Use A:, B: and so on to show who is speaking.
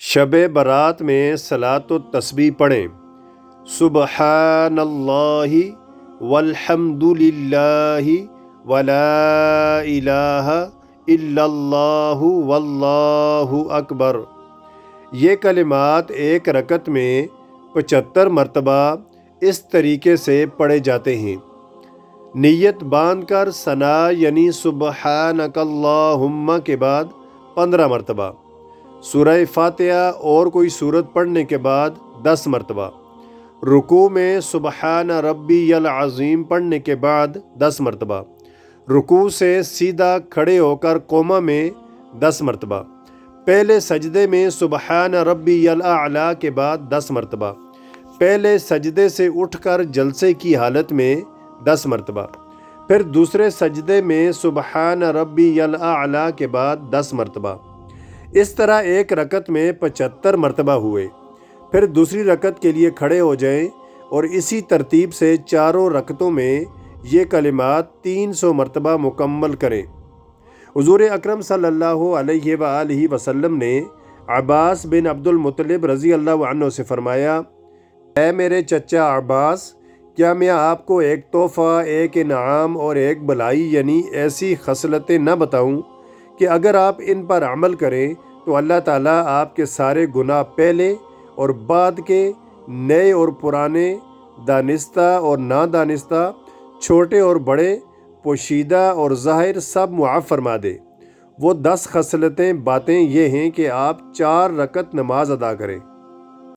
A: شب برات میں صلاۃ و تسبیح پڑھیں۔ سبحان اللہ والحمد للہ ولا الہ الا اللہ واللہ اکبر۔ یہ کلمات ایک رکعت میں 75 مرتبہ اس طریقے سے پڑھے جاتے ہیں۔ نیت باندھ کر ثنا یعنی سبحانک اللہم کے بعد 15 مرتبہ، سورہ فاتحہ اور کوئی سورت پڑھنے کے بعد 10 مرتبہ، رکوع میں سبحان ربی العظیم پڑھنے کے بعد 10 مرتبہ، رکوع سے سیدھا کھڑے ہو کر قومہ میں 10 مرتبہ، پہلے سجدے میں سبحان ربی الاعلیٰ کے بعد 10 مرتبہ، پہلے سجدے سے اٹھ کر جلسے کی حالت میں 10 مرتبہ، پھر دوسرے سجدے میں سبحان ربی الاعلیٰ کے بعد 10 مرتبہ۔ اس طرح ایک رکعت میں 75 مرتبہ ہوئے۔ پھر دوسری رکعت کے لیے کھڑے ہو جائیں اور اسی ترتیب سے چاروں رکعتوں میں یہ کلمات 300 مرتبہ مکمل کریں۔ حضور اکرم صلی اللہ علیہ وآلہ وسلم نے عباس بن عبد المطلب رضی اللہ عنہ سے فرمایا، اے میرے چچا عباس، کیا میں آپ کو ایک تحفہ، ایک انعام اور ایک بھلائی یعنی ایسی خصلتیں نہ بتاؤں کہ اگر آپ ان پر عمل کریں تو اللہ تعالیٰ آپ کے سارے گناہ پہلے اور بعد کے، نئے اور پرانے، دانستہ اور نادانستہ، چھوٹے اور بڑے، پوشیدہ اور ظاہر سب معاف فرما دے۔ وہ 10 خصلتیں باتیں یہ ہیں کہ آپ 4 رکعت نماز ادا کریں،